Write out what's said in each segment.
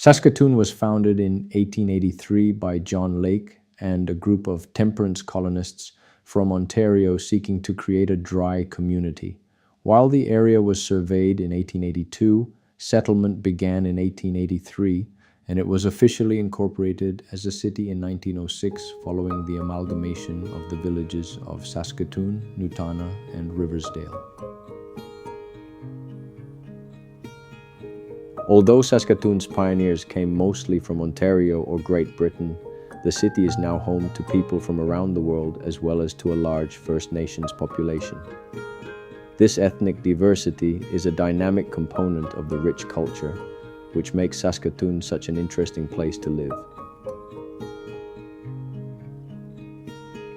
Saskatoon was founded in 1883 by John Lake and a group of temperance colonists from Ontario seeking to create a dry community. While the area was surveyed in 1882, settlement began in 1883, and it was officially incorporated as a city in 1906 following the amalgamation of the villages of Saskatoon, Nutana, and Riversdale. Although Saskatoon's pioneers came mostly from Ontario or Great Britain, the city is now home to people from around the world as well as to a large First Nations population. This ethnic diversity is a dynamic component of the rich culture, which makes Saskatoon such an interesting place to live.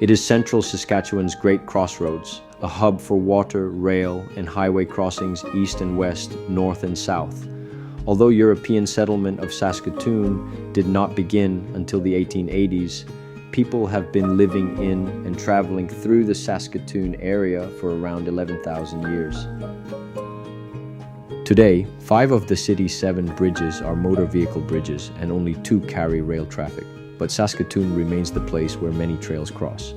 It is central Saskatchewan's great crossroads, a hub for water, rail, and highway crossings east and west, north and south. Although European settlement of Saskatoon did not begin until the 1880s, people have been living in and traveling through the Saskatoon area for around 11,000 years. Today, 5 of the city's 7 bridges are motor vehicle bridges and only 2 carry rail traffic, but Saskatoon remains the place where many trails cross.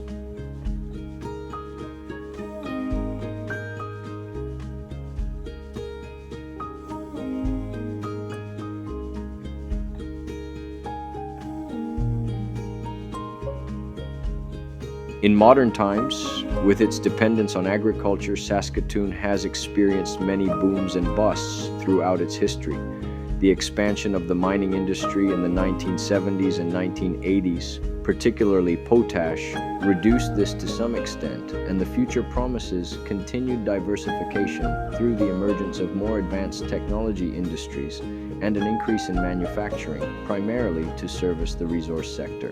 In modern times, with its dependence on agriculture, Saskatoon has experienced many booms and busts throughout its history. The expansion of the mining industry in the 1970s and 1980s, particularly potash, reduced this to some extent, and the future promises continued diversification through the emergence of more advanced technology industries and an increase in manufacturing, primarily to service the resource sector.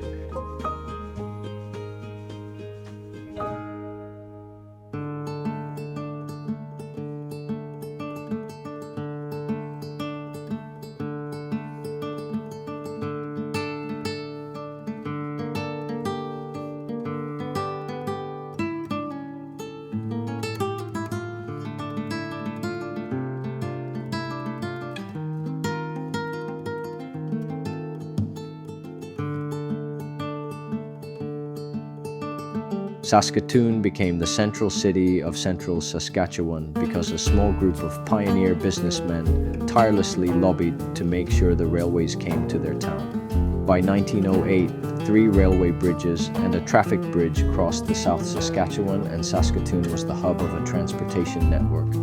Saskatoon became the central city of central Saskatchewan because a small group of pioneer businessmen tirelessly lobbied to make sure the railways came to their town. By 1908, 3 railway bridges and a traffic bridge crossed the South Saskatchewan, and Saskatoon was the hub of a transportation network.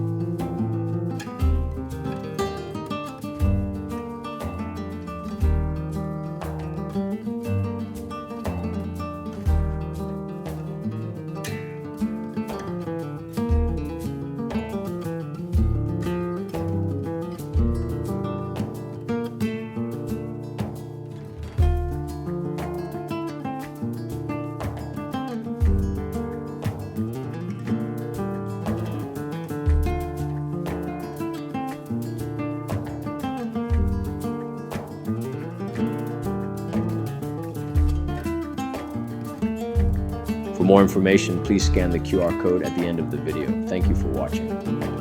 For more information, please scan the QR code at the end of the video. Thank you for watching.